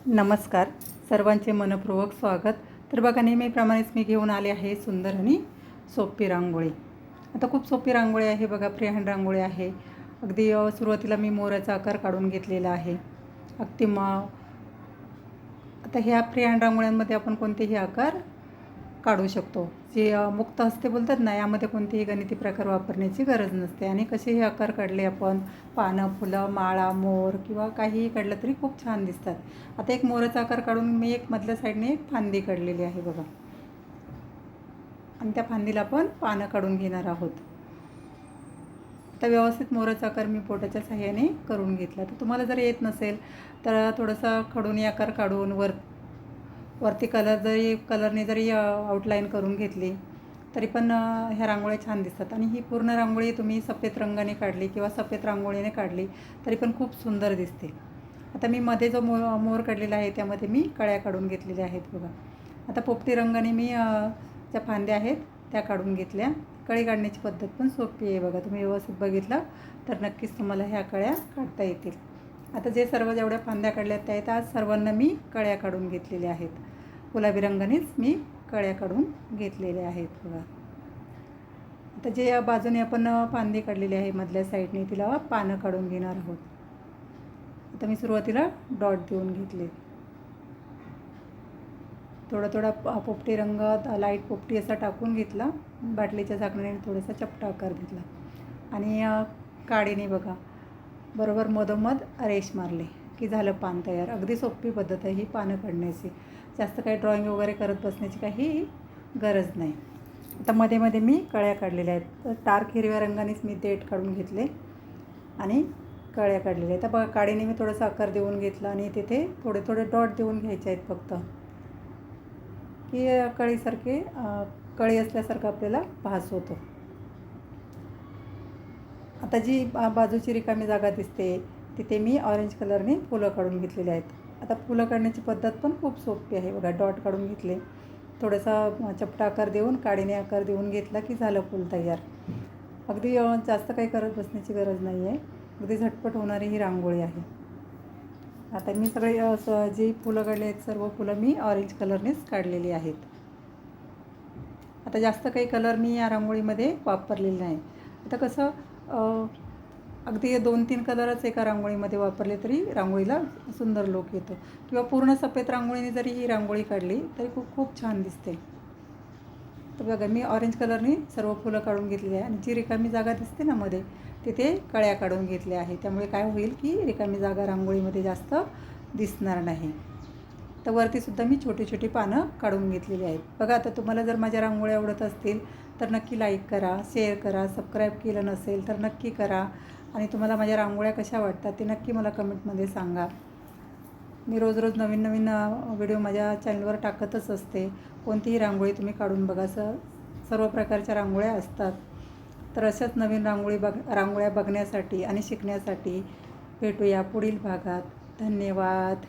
नमस्कार, सर्वांचे मनपूर्वक स्वागत. तर बघा, नेहमीप्रमाणेच मी घेऊन आले आहे सुंदर आणि सोपी रांगोळी. आता खूप सोपी रांगोळी आहे बघा, फ्री हँड रांगोळी आहे. अगदी सुरुवातीला मी मोराचा आकार काढून घेतलेला आहे. अगदी आता ह्या फ्री हँड रांगोळ्यांमध्ये आपण कोणतेही आकार काढू शकतो. जे मुक्त हस्ते बोलतात ना, यामध्ये कोणतेही गणिती प्रकार वापरण्याची गरज नसते. आणि कसेही आकार काढले आपण, पानं, फुलं, माळा, मोर किंवा काहीही काढलं तरी खूप छान दिसतात. आता एक मोराचा आकार काढून मी एक मधल्या साईडने एक फांदी काढलेली आहे बघा, आणि त्या फांदीला आपण पानं काढून घेणार आहोत. आता व्यवस्थित मोराचा आकार मी बोटाच्या साहाय्याने करून घेतला. तर तुम्हाला जर येत नसेल तर थोडासा खडूनी आकार काढून वरती कलरने जरी आउटलाईन करून घेतली तरी पण ह्या रांगोळ्या छान दिसतात. आणि ही पूर्ण रांगोळी तुम्ही सफेद रंगाने काढली किंवा सफेद रांगोळीने काढली तरी पण खूप सुंदर दिसते. आता मी मध्ये जो मोर काढलेला आहे त्यामध्ये मी कळ्या काढून घेतलेल्या आहेत बघा. आता पोपटी रंगाने मी ज्या फांद्या आहेत त्या काढून घेतल्या. कळी काढण्याची पद्धत पण सोपी आहे बघा. तुम्ही व्यवस्थित बघितलं तर नक्कीच तुम्हाला ह्या कळ्या काढता येतील. आता जेवढ्या फांद्या काढल्या त्या आहेत, आज सर्वांना मी कळ्या काढून घेतलेल्या आहेत. गुलाबी रंगानेच मी कळ्या काढून घेतलेल्या आहेत बघा. आता जे या बाजूने आपण फांदी काढलेली आहे मधल्या साईडने, तिला पानं काढून घेणार आहोत. आता मी सुरुवातीला डॉट देऊन घेतले. थोडा पोपटी रंग, लाईट पोपटी असा टाकून घेतला. बाटलीच्या झाकणाने थोडासा चपटा आकार घेतला आणि काडीने बघा बरोबर मधोमध रेष मारले की झालं पान तयार. अगदी सोपी पद्धत आहे ही पानं काढण्याची. जास्त काही ड्रॉइंग वगैरे करत बसण्याची काही गरज नाही. आता मध्ये मध्ये मी कळ्या काढलेल्या आहेत. तर डार्क हिरव्या रंगानेच मी देठ काढून घेतले आणि कळ्या काढलेल्या आहेत. आता बघा, काडीने मी थोडासा आकार देऊन घेतला आणि तिथे थोडे डॉट देऊन घ्यायचे आहेत फक्त, की कळी असल्यासारखं आपल्याला भास होतो. आता जी बाजूची रिकामी जागा दिसते तिथे मी ऑरेंज कलरने फुलं काढून घेतलेले आहेत. आता फुलं काढण्याची पद्धत पण खूप सोपी आहे बघा. डॉट काढून घेतले, थोडासा चपटा आकार देऊन काडीने आकार देऊन घेतला की झालं फुल तयार. अगदी जास्त काही करत बसण्याची गरज नाही आहे. अगदी झटपट होणारी ही रांगोळी आहे. आता मी सगळे जी फुलं काढली आहेत सर्व फुलं मी ऑरेंज कलरनेच काढलेली आहेत. आता जास्त काही कलर मी या रांगोळीमध्ये वापरलेले नाही. आता कसं अगदी 2-3 कलरच एका रांगोळीमध्ये वापरले तरी रांगोळीला सुंदर लूक येतो. किंवा पूर्ण सफेद रांगोळीने जरी ही रांगोळी काढली तरी खूप छान दिसते. तर बघा, मी ऑरेंज कलरने सर्व फुलं काढून घेतली आहे आणि जी रिकामी जागा दिसते ना मध्ये, तिथे कळ्या काढून घेतल्या आहे. त्यामुळे काय होईल की रिकामी जागा रांगोळीमध्ये जास्त दिसणार नाही. तर वरतीसुद्धा मी छोटी पानं काढून घेतलेली आहेत बघा. आता तुम्हाला जर माझ्या रांगोळ्या आवडत असतील तर नक्की लाईक करा, शेअर करा, सबस्क्राईब केलं नसेल तर नक्की करा. आणि तुम्हाला माझ्या रांगोळ्या कशा वाटतात ते नक्की मला कमेंटमध्ये सांगा. मी रोज नवीन व्हिडिओ माझ्या चॅनलवर टाकतच असते. कोणतीही रांगोळी तुम्ही काढून बघा, सर्व प्रकारच्या रांगोळ्या असतात. तर अशाच नवीन रांगोळ्या बघण्यासाठी आणि शिकण्यासाठी भेटूया पुढील भागात. धन्यवाद.